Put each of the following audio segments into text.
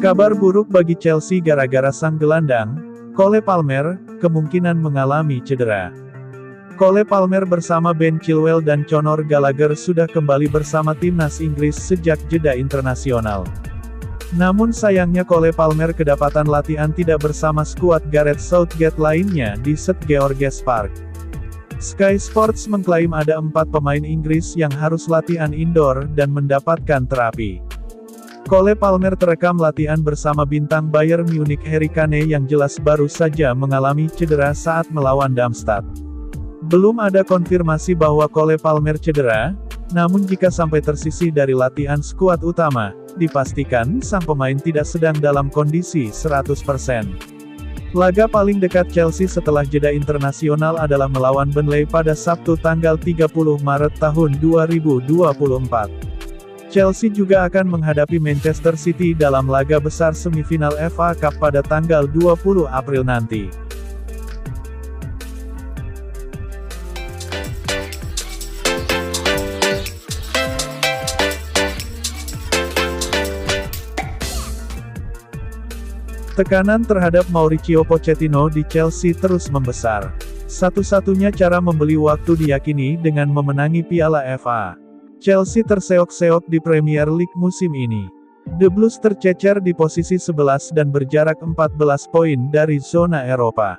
Kabar buruk bagi Chelsea gara-gara sang gelandang, Cole Palmer, kemungkinan mengalami cedera. Cole Palmer bersama Ben Chilwell dan Conor Gallagher sudah kembali bersama timnas Inggris sejak jeda internasional. Namun sayangnya Cole Palmer kedapatan latihan tidak bersama skuad Gareth Southgate lainnya di St George's Park. Sky Sports mengklaim ada 4 pemain Inggris yang harus latihan indoor dan mendapatkan terapi. Cole Palmer terekam latihan bersama bintang Bayern Munich Harry Kane yang jelas baru saja mengalami cedera saat melawan Darmstadt. Belum ada konfirmasi bahwa Cole Palmer cedera, namun jika sampai tersisih dari latihan skuad utama, dipastikan sang pemain tidak sedang dalam kondisi 100%. Laga paling dekat Chelsea setelah jeda internasional adalah melawan Burnley pada Sabtu tanggal 30 Maret tahun 2024. Chelsea juga akan menghadapi Manchester City dalam laga besar semifinal FA Cup pada tanggal 20 April nanti. Tekanan terhadap Mauricio Pochettino di Chelsea terus membesar. Satu-satunya cara membeli waktu diyakini dengan memenangi Piala FA. Chelsea terseok-seok di Premier League musim ini. The Blues tercecer di posisi 11 dan berjarak 14 poin dari zona Eropa.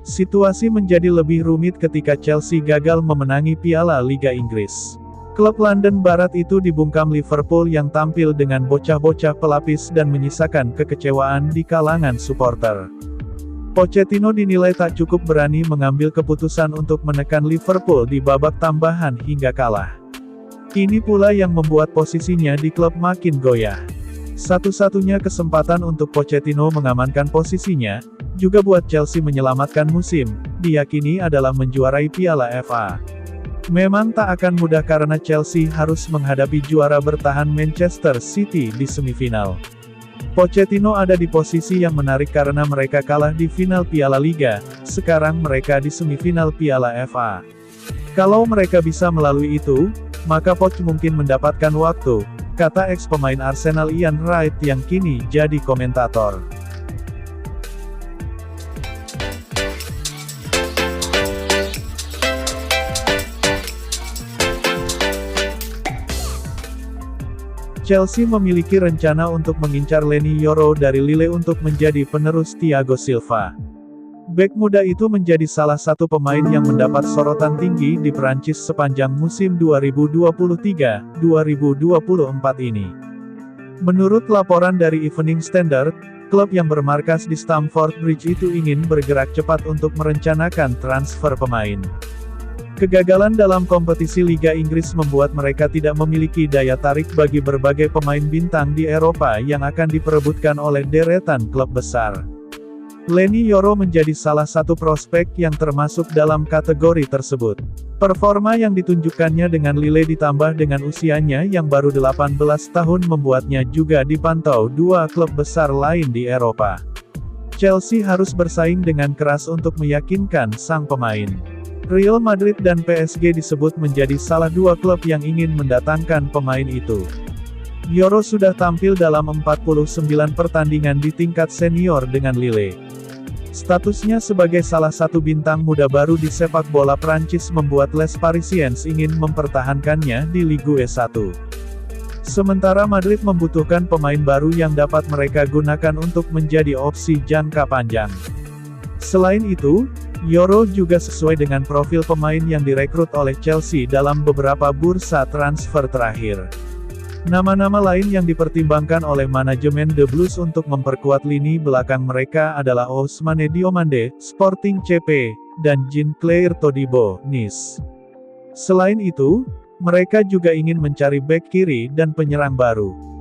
Situasi menjadi lebih rumit ketika Chelsea gagal memenangi Piala Liga Inggris. Klub London Barat itu dibungkam Liverpool yang tampil dengan bocah-bocah pelapis dan menyisakan kekecewaan di kalangan supporter. Pochettino dinilai tak cukup berani mengambil keputusan untuk menekan Liverpool di babak tambahan hingga kalah. Ini pula yang membuat posisinya di klub makin goyah. Satu-satunya kesempatan untuk Pochettino mengamankan posisinya, juga buat Chelsea menyelamatkan musim, diyakini adalah menjuarai Piala FA. Memang tak akan mudah karena Chelsea harus menghadapi juara bertahan Manchester City di semifinal. Pochettino ada di posisi yang menarik karena mereka kalah di final Piala Liga, sekarang mereka di semifinal Piala FA. Kalau mereka bisa melalui itu, maka Poch mungkin mendapatkan waktu, kata ex-pemain Arsenal Ian Wright yang kini jadi komentator. Chelsea memiliki rencana untuk mengincar Leny Yoro dari Lille untuk menjadi penerus Thiago Silva. Bek muda itu menjadi salah satu pemain yang mendapat sorotan tinggi di Prancis sepanjang musim 2023-2024 ini. Menurut laporan dari Evening Standard, klub yang bermarkas di Stamford Bridge itu ingin bergerak cepat untuk merencanakan transfer pemain. Kegagalan dalam kompetisi Liga Inggris membuat mereka tidak memiliki daya tarik bagi berbagai pemain bintang di Eropa yang akan diperebutkan oleh deretan klub besar. Leny Yoro menjadi salah satu prospek yang termasuk dalam kategori tersebut. Performa yang ditunjukkannya dengan Lille ditambah dengan usianya yang baru 18 tahun membuatnya juga dipantau dua klub besar lain di Eropa. Chelsea harus bersaing dengan keras untuk meyakinkan sang pemain. Real Madrid dan PSG disebut menjadi salah dua klub yang ingin mendatangkan pemain itu. Yoro sudah tampil dalam 49 pertandingan di tingkat senior dengan Lille. Statusnya sebagai salah satu bintang muda baru di sepak bola Prancis membuat Les Parisiens ingin mempertahankannya di Ligue 1. Sementara Madrid membutuhkan pemain baru yang dapat mereka gunakan untuk menjadi opsi jangka panjang. Selain itu, Yoro juga sesuai dengan profil pemain yang direkrut oleh Chelsea dalam beberapa bursa transfer terakhir. Nama-nama lain yang dipertimbangkan oleh manajemen The Blues untuk memperkuat lini belakang mereka adalah Ousmane Diomande, Sporting CP, dan Jean-Claire Todibo, Nice. Selain itu, mereka juga ingin mencari bek kiri dan penyerang baru.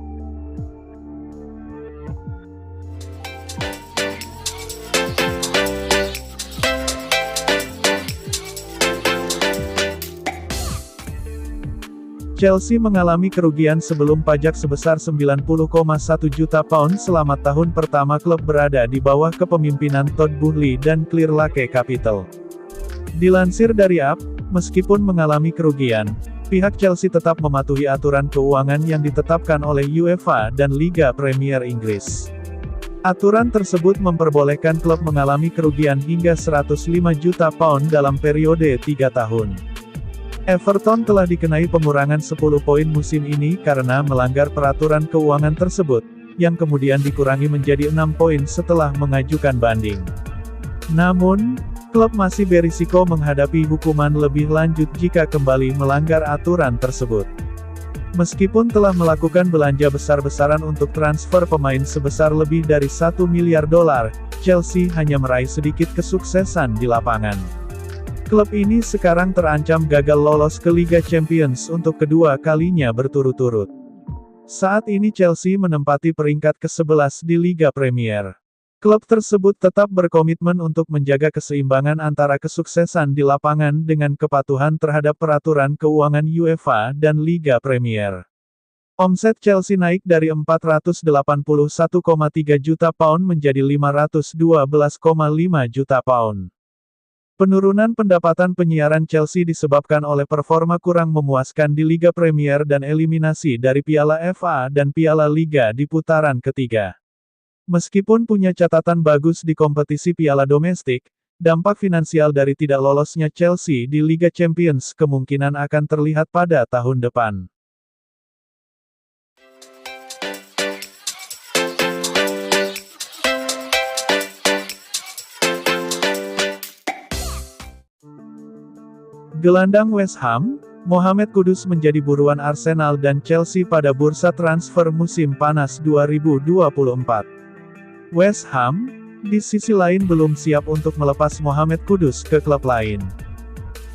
Chelsea mengalami kerugian sebelum pajak sebesar 90,1 juta pound selama tahun pertama klub berada di bawah kepemimpinan Todd Boehly dan Clearlake Capital. Dilansir dari Up, meskipun mengalami kerugian, pihak Chelsea tetap mematuhi aturan keuangan yang ditetapkan oleh UEFA dan Liga Premier Inggris. Aturan tersebut memperbolehkan klub mengalami kerugian hingga 105 juta pound dalam periode 3 tahun. Everton telah dikenai pengurangan 10 poin musim ini karena melanggar peraturan keuangan tersebut, yang kemudian dikurangi menjadi 6 poin setelah mengajukan banding. Namun, klub masih berisiko menghadapi hukuman lebih lanjut jika kembali melanggar aturan tersebut. Meskipun telah melakukan belanja besar-besaran untuk transfer pemain sebesar lebih dari $1 miliar, Chelsea hanya meraih sedikit kesuksesan di lapangan. Klub ini sekarang terancam gagal lolos ke Liga Champions untuk kedua kalinya berturut-turut. Saat ini Chelsea menempati peringkat ke-11 di Liga Premier. Klub tersebut tetap berkomitmen untuk menjaga keseimbangan antara kesuksesan di lapangan dengan kepatuhan terhadap peraturan keuangan UEFA dan Liga Premier. Omset Chelsea naik dari 481,3 juta pound menjadi 512,5 juta pound. Penurunan pendapatan penyiaran Chelsea disebabkan oleh performa kurang memuaskan di Liga Premier dan eliminasi dari Piala FA dan Piala Liga di putaran ketiga. Meskipun punya catatan bagus di kompetisi piala domestik, dampak finansial dari tidak lolosnya Chelsea di Liga Champions kemungkinan akan terlihat pada tahun depan. Gelandang West Ham, Mohamed Kudus menjadi buruan Arsenal dan Chelsea pada bursa transfer musim panas 2024. West Ham, di sisi lain belum siap untuk melepas Mohamed Kudus ke klub lain.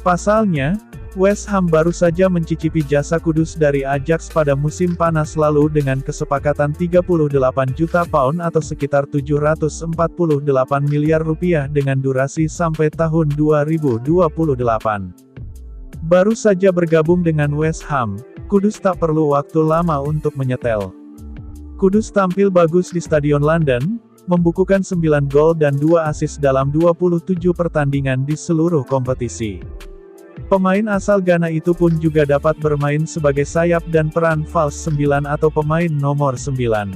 Pasalnya, West Ham baru saja mencicipi jasa Kudus dari Ajax pada musim panas lalu dengan kesepakatan 38 juta pound atau sekitar 748 miliar rupiah dengan durasi sampai tahun 2028. Baru saja bergabung dengan West Ham, Kudus tak perlu waktu lama untuk menyetel. Kudus tampil bagus di Stadion London, membukukan 9 gol dan 2 assist dalam 27 pertandingan di seluruh kompetisi. Pemain asal Ghana itu pun juga dapat bermain sebagai sayap dan peran false 9 atau pemain nomor 9.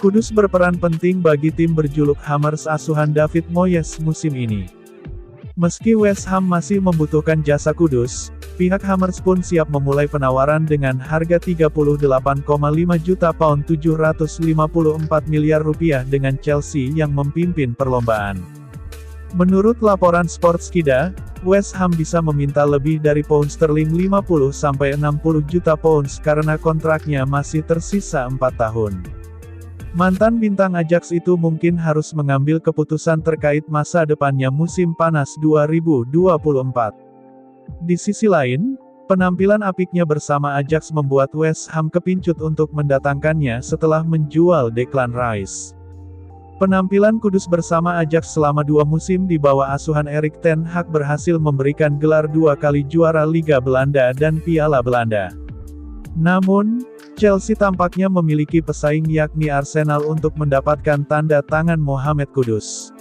Kudus berperan penting bagi tim berjuluk Hammers asuhan David Moyes musim ini. Meski West Ham masih membutuhkan jasa Kudus, pihak Hammers pun siap memulai penawaran dengan harga 38,5 juta pound 754 miliar rupiah dengan Chelsea yang memimpin perlombaan. Menurut laporan Sportskida, West Ham bisa meminta lebih dari pound sterling 50-60 juta pounds karena kontraknya masih tersisa 4 tahun. Mantan bintang Ajax itu mungkin harus mengambil keputusan terkait masa depannya musim panas 2024. Di sisi lain, penampilan apiknya bersama Ajax membuat West Ham kepincut untuk mendatangkannya setelah menjual Declan Rice. Penampilan Kudus bersama Ajax selama 2 musim di bawah asuhan Erik ten Hag berhasil memberikan gelar 2 kali juara Liga Belanda dan Piala Belanda. Namun, Chelsea tampaknya memiliki pesaing yakni Arsenal untuk mendapatkan tanda tangan Mohamed Kudus.